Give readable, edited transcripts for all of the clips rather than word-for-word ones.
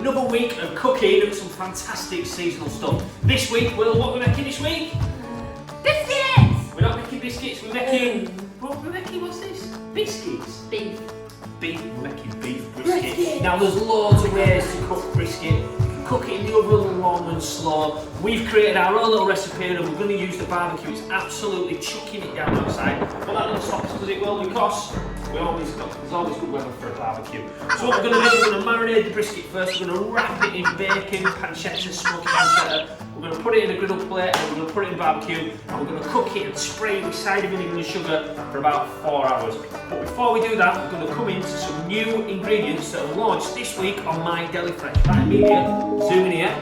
another week of cooking some fantastic seasonal stuff. This week, Will, what are we making this week? Biscuits! We're not making biscuits, we're making... what's this? Biscuits? Beef. We're making beef brisket. Now there's loads of ways to cook brisket. You can cook it in the oven long and slow. We've created our own little recipe and we're going to use the barbecue. It's absolutely chucking it down outside. But that doesn't stop us, does it, Will? Because there's always good weather for a barbecue. So what we're going to do, we're going to marinate the brisket first. We're going to wrap it in bacon, pancetta, smoked pancetta. We're going to put it in a griddle plate and we're going to put it in barbecue and we're going to cook it and spray it with cider vinegar and sugar for about 4 hours. But before we do that, we're going to come into some new ingredients that are launched this week on my Deli Fresh. Right, Amelia, zoom in here.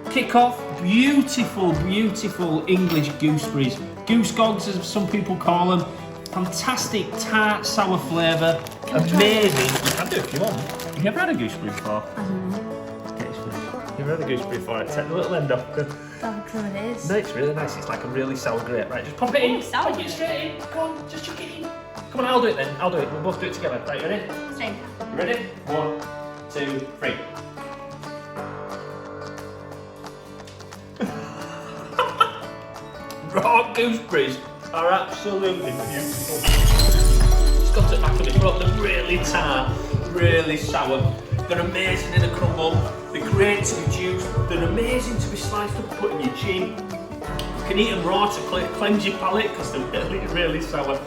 Kick off beautiful, beautiful English gooseberries. Goose gogs, as some people call them. Fantastic tart, sour flavour. Amazing. You can do it if you want. Have you ever had a gooseberry before? I don't know. You've had a gooseberry before, take the little end off. That's what it is. No, it's really nice. It's like a really sour grape. Right, just pop it in. Sour. Pop it straight in. Come on, just chuck it in. Come on, I'll do it then. I'll do it. We'll both do it together. Right, you ready? Same. You ready? 1, 2, 3. Raw gooseberries are absolutely beautiful. It's got it back on the front. They're really tart, really sour. They're amazing in a crumble. They're great to be juiced. They're amazing to be sliced up and put in your chin. You can eat them raw to cleanse your palate because they're really, really sour.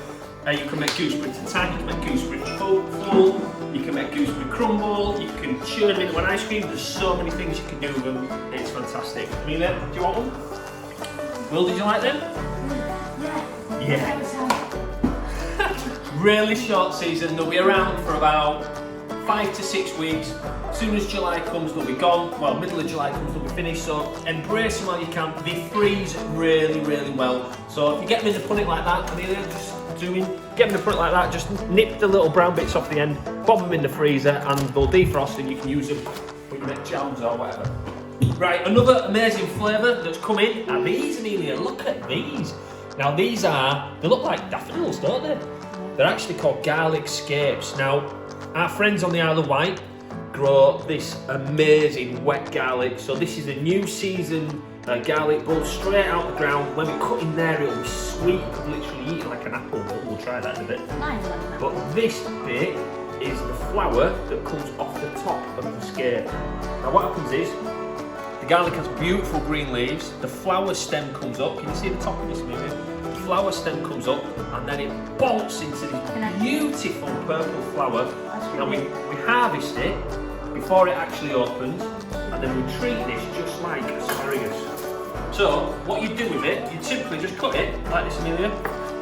You can make gooseberry tartine, you can make gooseberry full, you can make gooseberry crumble, you can churn them into an ice cream. There's so many things you can do with them. It's fantastic. Amelia, do you want one? Will, did you like them? Yeah. Really short season. They'll be around for about 5 to 6 weeks. As soon as July comes, they'll be gone. Well, middle of July comes, they'll be finished. So embrace them while you can. They freeze really, really well. So if you get them in the punnet like that, Amelia, just zoom in. Get them in the punnet like that. Just nip the little brown bits off the end, bob them in the freezer, and they'll defrost, and you can use them when you make jams or whatever. Right, another amazing flavour that's come in are these, Amelia. Look at these. Now they look like daffodils, don't they? They're actually called garlic scapes. Now, our friends on the Isle of Wight grow this amazing wet garlic. So this is a new season garlic bud straight out the ground. When we cut in there, it'll be sweet. You could literally eat it like an apple. We'll try that in a bit. But this bit is the flour that comes off the top of the scape. Now what happens is, the garlic has beautiful green leaves. The flower stem comes up. Can you see the top of this maybe? The flower stem comes up and then it bolts into this beautiful purple flower. And we harvest it before it actually opens, and then we treat this just like asparagus. So what you do with it, you typically just cut it like this, Amelia,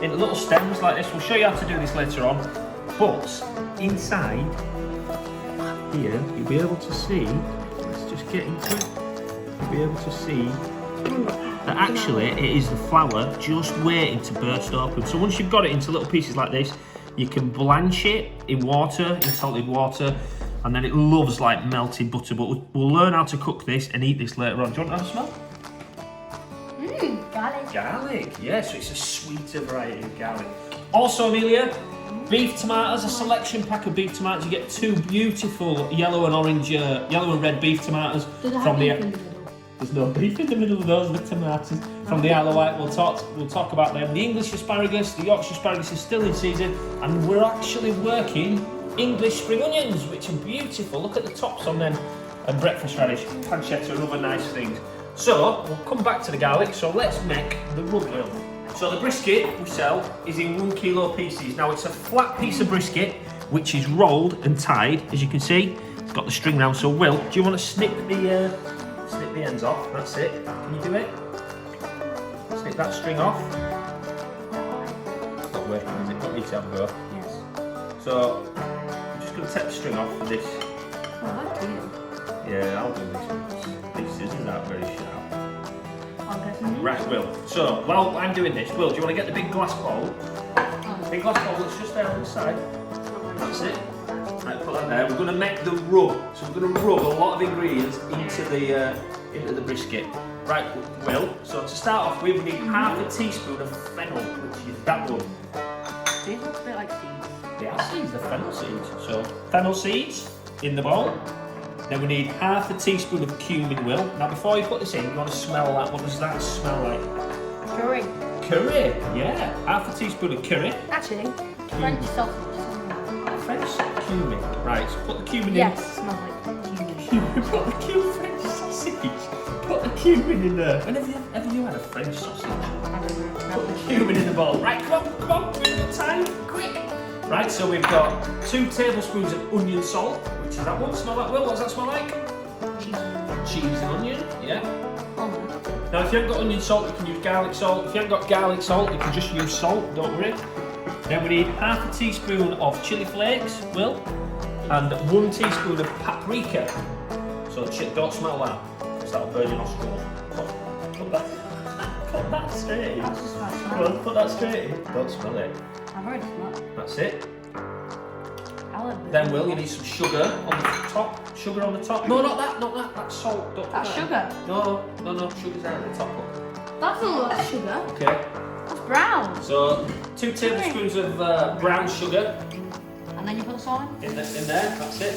into little stems like this. We'll show you how to do this later on. But inside here, you'll be able to see, let's just get into it, you'll be able to see that actually it is the flour just waiting to burst open. So once you've got it into little pieces like this, you can blanch it in water, in salted water, and then it loves like melted butter. But we'll learn how to cook this and eat this later on. Do you want to have a smell? Garlic. Garlic, yeah, so it's a sweeter variety of garlic. Also, Amelia, beef tomatoes, a selection pack of beef tomatoes. You get 2 beautiful yellow and orange, yellow and red beef tomatoes from the. There's no beef in the middle of those, the tomatoes. From the Isle of Wight, we'll talk about them. The English asparagus, the Yorkshire asparagus is still in season, and we're actually working English spring onions, which are beautiful. Look at the tops on them, and breakfast radish, pancetta, and other nice things. So, we'll come back to the garlic, so let's make the rub. So the brisket we sell is in 1 kilo pieces. Now it's a flat piece of brisket, which is rolled and tied, as you can see. It's got the string round, so Will, do you want to snip the ends off? That's it. Can you do it? Snip that string off. It's not working, is it? Not need to have a go. Yes. So, I'm just going to take the string off for this. Oh, I do. Yeah, I'll do this. These scissors aren't very sharp. I'll get some. Right, Will. So, while I'm doing this, Will, do you want to get the big glass bowl? Big glass bowl that's just there on the side. That's it. Right, put that there. We're going to make the rub. So we're going to rub a lot of ingredients into the brisket. Right, Will. So to start off with, we need half a teaspoon of fennel, which is that one. These look a bit like seeds. They are seeds, they're fennel seeds. So fennel seeds in the bowl. Then we need half a teaspoon of cumin, Will. Now before you put this in, you want to smell that. What does that smell like? Curry. Curry, yeah. Half a teaspoon of curry. Actually, French sausage. French cumin. Right, so put the cumin in. Yes, smells like cumin. Put the cumin French sausage. Put the cumin in there. When have you had a French sausage? I don't know. Put the cumin in the bowl. Right, come on, we've got time, quick. Right, so we've got 2 tablespoons of onion salt, which is that one. Smell that, Will? What does that smell like? Cheese and onion, yeah. Now, if you haven't got onion salt, you can use garlic salt. If you haven't got garlic salt, you can just use salt, don't worry. Then we need half a teaspoon of chili flakes, Will, and 1 teaspoon of paprika. So don't smell that, because that'll burn your nostrils. Put that straight in. That's just what I smell. Come on, put that straight in. Don't smell it. I've already smelled it. That's it. I'll Then, Will, you need some sugar on the top. Sugar on the top. No, not that. That's salt. Don't put That's that. sugar. No. Sugar's out at the top. That's not like sugar. Okay. That's brown. So, 2 tablespoons of brown sugar And then you put salt in. in there. That's it.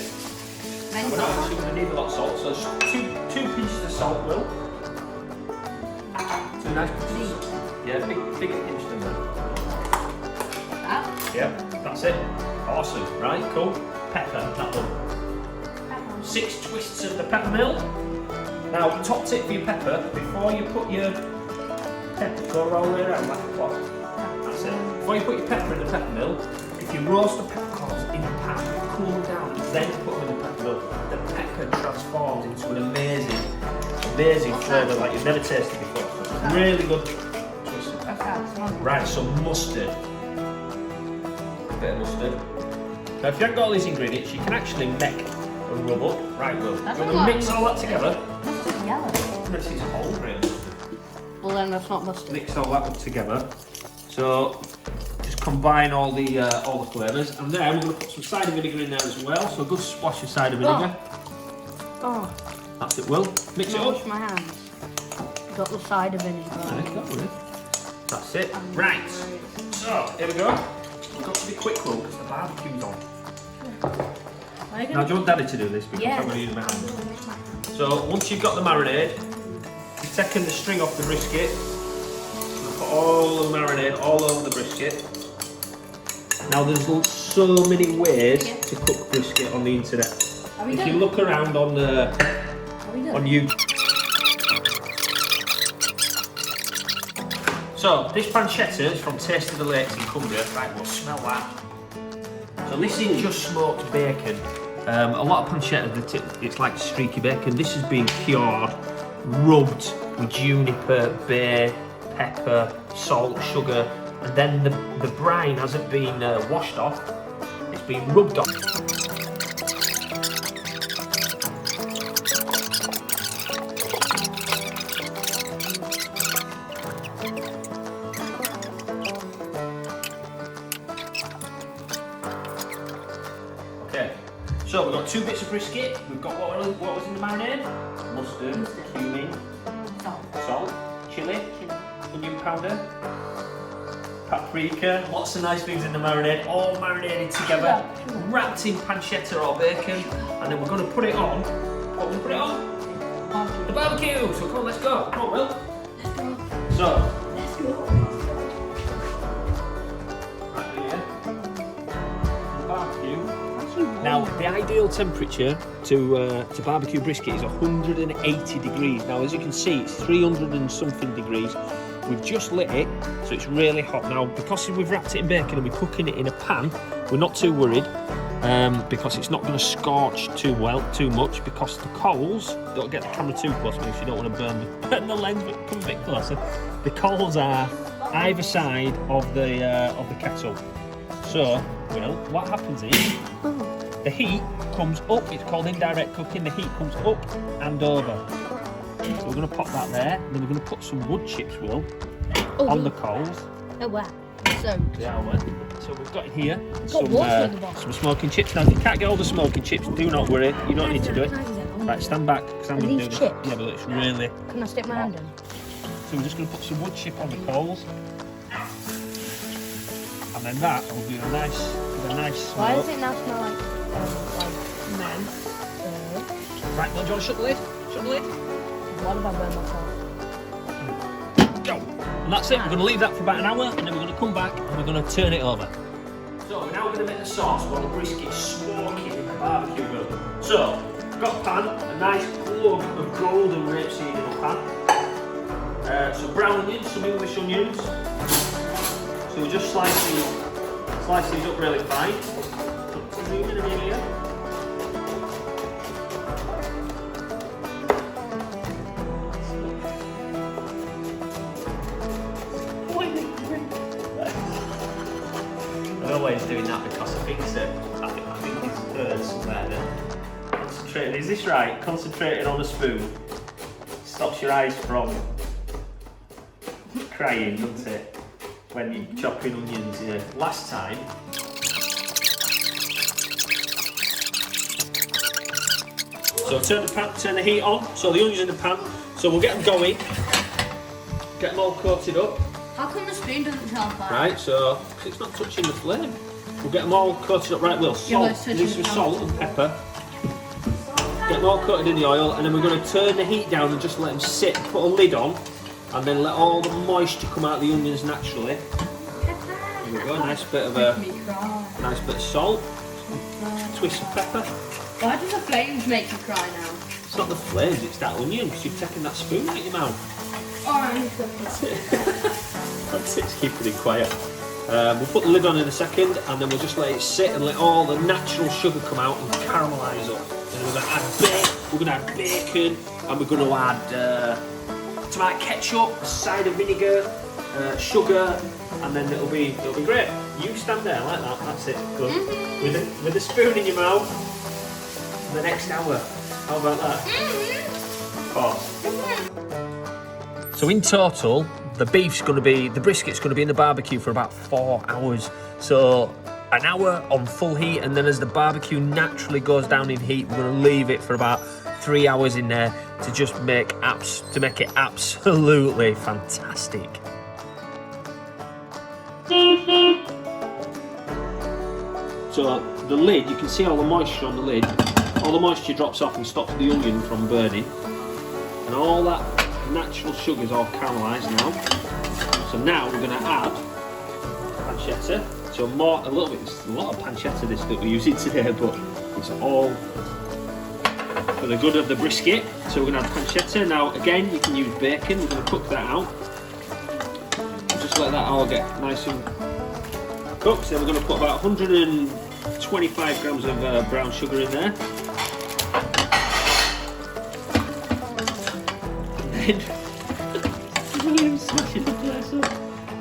Then We're not actually going to need a lot of salt. So, just two pieces of salt, Will. 2 nice pieces. Yeah, big pinch in there. That. Yeah, that's it. Awesome. Right, cool. Pepper, that one. 6 twists of the pepper mill. Now, top tip for your pepper, before you put your pepper, go all the way around like a clock. That's it. Before you put your pepper in the pepper mill, if you roast the peppercorns in the pan, cool them down, then put them in the pepper mill, the pepper transforms into an amazing flavour like you've never tasted before. Really good. Right, so mustard. A bit of mustard. Now, if you haven't got all these ingredients, you can actually make a rub up. Right, Will. You want to mix all that together? Mustard's yellow. This is wholegrain mustard. Well, then that's not mustard. Mix all that up together. So, just combine all the flavours, and then we're going to put some cider vinegar in there as well. So, a good splash of cider vinegar. Oh. That's it, Will. Mix it up. Wash my hands. Got the cider vinegar. Right, don't worry. That's it. Right. So, here we go. We've got to be quick, Will, because the barbecue's on. Now, do you want Daddy to do this? Because I'm going to use my hands. So, once you've got the marinade, you've taken the string off the brisket. You'll put all the marinade all over the brisket. Now, there's so many ways to cook brisket on the internet. If you look around on YouTube. So, this pancetta is from Taste of the Lakes in Cumbria. Right, we'll smell that. So this is just smoked bacon. A lot of pancetta, it's like streaky bacon. This has been cured, rubbed with juniper, bay, pepper, salt, sugar, and then the brine hasn't been washed off. It's been rubbed off. Okay, so we've got 2 bits of brisket. We've got what was in the marinade? Mustard, cumin, salt, chilli, onion powder, paprika, lots of nice things in the marinade, all marinated together, wrapped in pancetta or bacon, and then we're going to put it on. What are we going to put it on? The barbecue! So come on, let's go. Come on, Will. Let's go. So, Let's go. right here, the barbecue. Now, the ideal temperature to barbecue brisket is 180 degrees. Now, as you can see, it's 300 and something degrees. We've just lit it, so it's really hot. Now, because we've wrapped it in bacon and we're cooking it in a pan, we're not too worried because it's not going to scorch too much because the coals, don't get the camera too close because you don't want to burn the lens, but come a bit closer. The coals are either side of the kettle. So, well, what happens is the heat comes up. It's called indirect cooking. The heat comes up and over. So we're going to pop that there. And then we're going to put some wood chips, Will, on the coals. Oh wow! So So we've got in here got some smoking chips. Now, if you can't get all the smoking chips, do not worry. You don't need to do it. Right, stand back because I'm going to do this. Chips? Yeah, but it's really. Can I stick my hand in? So we're just going to put some wood chip on the coals, and then that will be a nice Why smoke. does it now smell like Right, well, do you want to shut the lid? Shut the lid. What have I burned myself? Go. And that's it. We're going to leave that for about an hour, and then we're going to come back and we're going to turn it over. So we're now going to make the sauce while the brisket's smoking in the barbecue grill. So, I've got a pan, a nice glug of golden rapeseed in the pan. Some brown onions, some English onions. So we just slice these up really fine. Put some cumin in here. I'm always doing that because I think it's heard somewhere that concentrating, is this right? Concentrating on a spoon stops your eyes from crying, doesn't it? When you're chopping onions, yeah. Last time, so turn the heat on, so the onions in the pan, so we'll get them going, get them all coated up. How come the spoon doesn't tell fire? Right, so, because it's not touching the flame. We'll get them all coated up, right, Will. Salt, need some salt and pepper. Get them all coated in the oil, and then we're going to turn the heat down and just let them sit, put a lid on, and then let all the moisture come out of the onions naturally. There we go, nice bit of salt, twist of pepper. Why do the flames make you cry now? It's not the flames, it's that onion, because you've taken that spoon out of your mouth. Alright. That's it, it's keeping it quiet. We'll put the lid on in a second, and then we'll just let it sit and let all the natural sugar come out and caramelise up. And we're going to add bacon, and we're going to add tomato ketchup, cider vinegar, sugar, and then it'll be great. You stand there like that. That's it. Good. With a spoon in your mouth for the next hour. How about that? Of course. So in total, the brisket's going to be in the barbecue for about 4 hours. So an hour on full heat, and then as the barbecue naturally goes down in heat, we're going to leave it for about 3 hours in there to just make it absolutely fantastic. So the lid, you can see all the moisture on the lid. All the moisture drops off and stops the onion from burning, and all that natural sugar's all caramelised now. So now we're going to add pancetta. So it's a lot of pancetta this that we're using today, but it's all for the good of the brisket. So we're going to add pancetta. Now again, you can use bacon. We're going to cook that out. Just let that all get nice and cooked. Then we're going to put about 125 grams of brown sugar in there. Smashing the place up.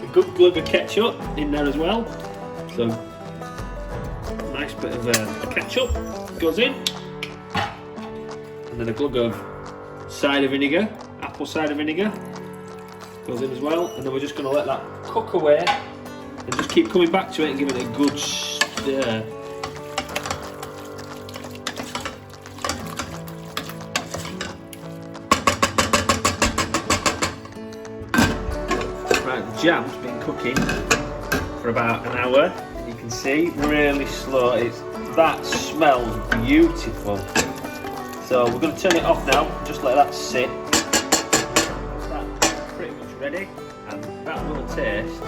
A good glug of ketchup in there as well. So, nice bit of ketchup goes in. And then a glug of cider vinegar, apple cider vinegar, goes in as well. And then we're just going to let that cook away and just keep coming back to it and give it a good stir. Right, the jam's been cooking for about an hour. You can see, really slow. That smells beautiful. So we're going to turn it off now. Just let that sit. That's pretty much ready, and that will taste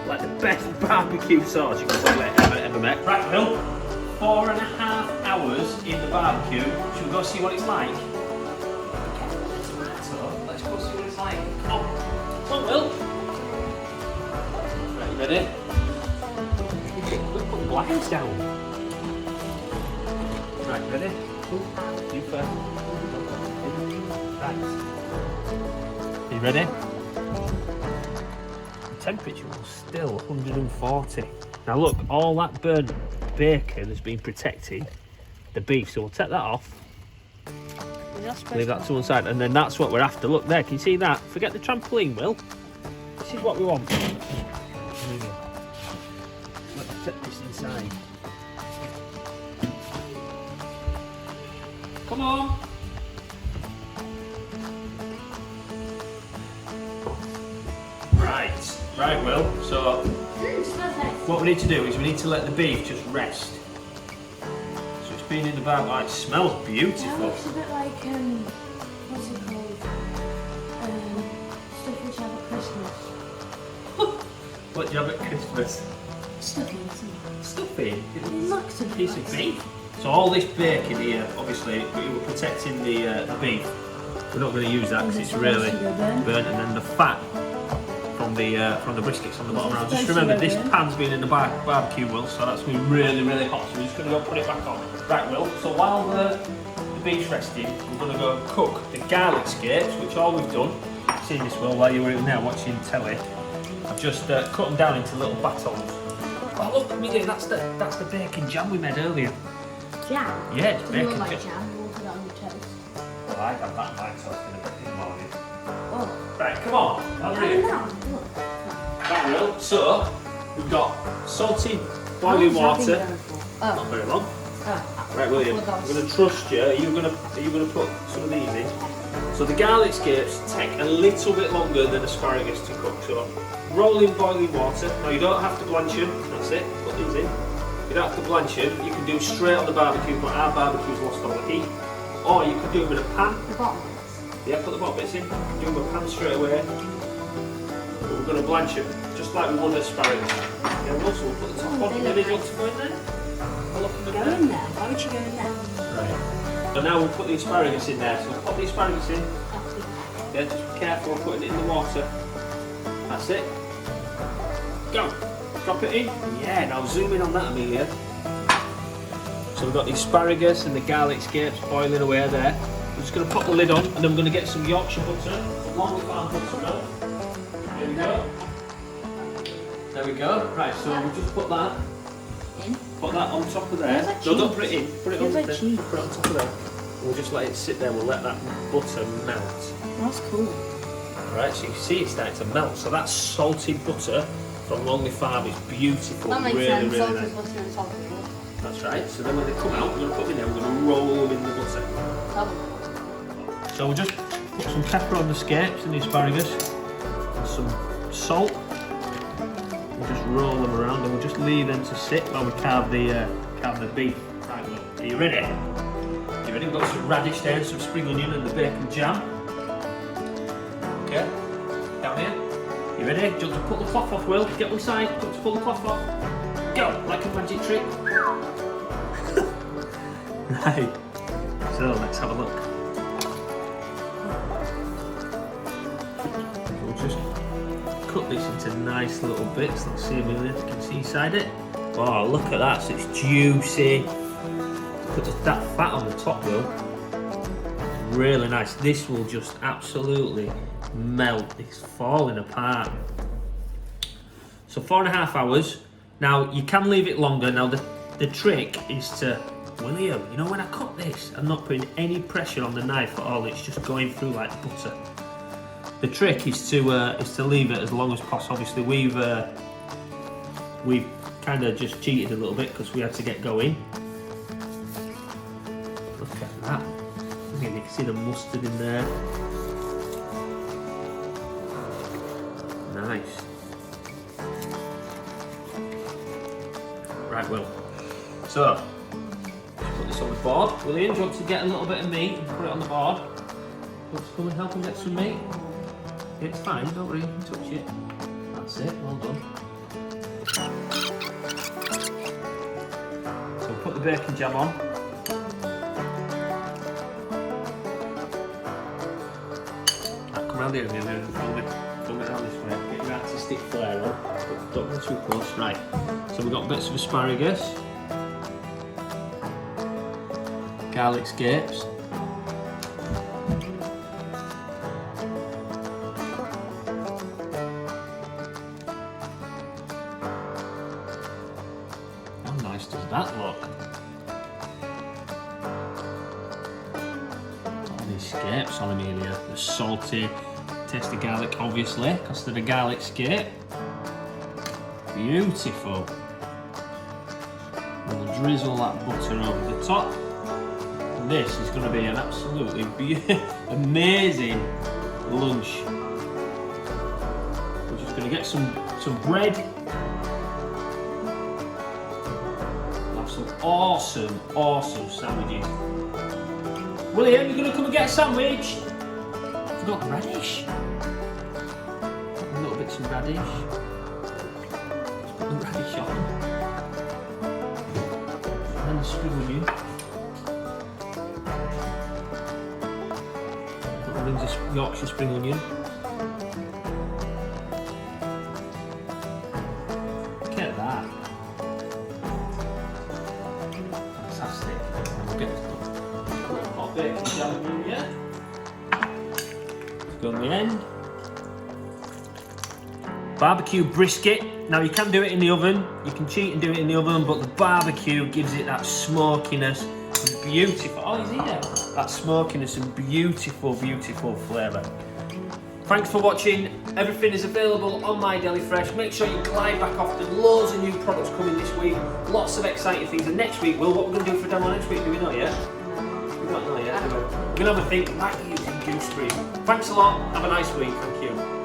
like the best barbecue sauce you can probably ever make. Right, Phil, 4.5 hours in the barbecue. Should we go see what it's like? Let's go see what it's like. Come on, Will. Right, you ready? Put the blinds down. Right, ready? You first. Right. Are you ready? The temperature was still 140. Now look, all that burnt bacon has been protecting the beef, so we'll take that off. Leave that to one side, and then that's what we're after. Look there, can you see that? Forget the trampoline, Will. This is what we want. Here we go. Let's set this inside. Come on. Right, Will. So what we need to do is we need to let the beef just rest. been in the bar. Oh, it smells That beautiful. looks a bit like, what's it called? Stuff which have at Christmas. What do you have at Christmas? Stuffing, isn't it? Stuffing? It looks a bit Piece of like beef. So all this bacon here, obviously, we were protecting the beef. We're not going to use that because it's really burnt, and then the fat from the briskets on the bottom. Now, just remember, this pan's been in the barbecue, Will, so that's been really, really hot. So we're just going to go put it back on. Right, Will. So while the beef's resting, we're going to go cook the garlic scapes, which all we've done. Seen this, Will, while you were in there watching telly. I've just cut them down into little batons. Oh look, Millie, that's the bacon jam we made earlier. jam. Yeah, it's You bacon don't like jam. jam, you want it on your toast. Well, I have that on my toast in the morning. Oh. Right, come on. I'll do it. Right, Will. So, we've got salty boiling water. Not very long. Right, William, I'm going to trust you. Are you going to put some of these in? So the garlic scapes take a little bit longer than asparagus to cook. So roll in boiling water. Now you don't have to blanch them. That's it. Put these in. You don't have to blanch them. You can do straight on the barbecue, but our barbecue's lost all the heat. Or you could do them in a pan. The bottom bits. Yeah, put the bottom bits in. Do them in a pan straight away. But we're going to blanch them just like we would asparagus. Yeah, we'll also put the top on. Maybe you want to go in there? Go in there. Why would you go in there? Right. So now we'll put the asparagus in there. So we'll put the asparagus in. Yeah, just be careful of putting it in the water. That's it. Go. Drop it in. Yeah, now zoom in on that, Amelia. So we've got the asparagus and the garlic scapes boiling away there. We're just going to put the lid on and then we're going to get some Yorkshire butter, some long farm buttermilk. There we go. There we go. Right, so we'll just put that. Put that on top of there. No, don't put it in. Put it on there. Put it on top of there. We'll just let it sit there. We'll let that butter melt. That's cool. Alright, so you can see it's starting to melt. So that salted butter from Longley Farm is beautiful. That makes really, sense. really Salted nice. butter and salted butter. That's right. So then when they come out, we're going to put them in there. We're going to roll them in the butter. So we'll just put some pepper on the scapes and the asparagus. And some salt. We'll just roll them around and we'll just leave them to sit while we carve the beef. Right, look. Are you ready? You ready? We've got some radish there, some spring onion and the bacon jam. Okay. Down here. You ready? Do you want to pull the cloth off, Will? Get one side. Do you want to pull the cloth off? Go! Like a magic trick. Right. So let's have a look. We'll just cut this into nice little bits. Let's see if you can see inside it. Oh, look at that. So it's juicy. Put that fat on the top, Will. Really nice. This will just absolutely melt. It's falling apart. So 4.5 hours. Now you can leave it longer. Now the trick is to, William, you know when I cut this, I'm not putting any pressure on the knife at all. It's just going through like butter. The trick is to leave it as long as possible. Obviously we've kind of just cheated a little bit because we had to get going. Look at that. Again, you can see the mustard in there. Nice. Right, Will. So, just put this on the board. William, do you want to get a little bit of meat and put it on the board? Do you want to come and help him get some meat? Yeah, it's fine, don't worry, you can touch it. That's it, well done. So we'll put the bacon jam on. Right, come round here, Amelia, and film it around this way. Get your artistic flair on. Don't go too close. Right, so we've got bits of asparagus, garlic scapes, how nice does that look? All these scapes on, Amelia. The salty, taste of garlic, obviously, because they're the garlic scape. Beautiful. We'll drizzle that butter over the top. And this is going to be an absolutely amazing lunch. We're just going to get some bread. We'll have some awesome, awesome sandwiches. William, you gonna come and get a sandwich? Forgot the radish. A little bit of radish. Let's put the radish on. And then the spring onion. That brings us Yorkshire spring onion. Look at that. Fantastic. We'll get a little hot bacon jam in here. Go on the end. Barbecue brisket. Now you can do it in the oven. You can cheat and do it in the oven, but the barbecue gives it that smokiness and beautiful. Oh, he's here. That smokiness and beautiful, beautiful flavour. Thanks for watching. Everything is available on My Deli Fresh. Make sure you glide back often. Loads of new products coming this week. Lots of exciting things. And next week, Will, what we're going to do for demo next week? Do we know yet? We don't know yet. We're going to have a think. Might be using gooseberries. Thanks a lot. Have a nice week. Thank you.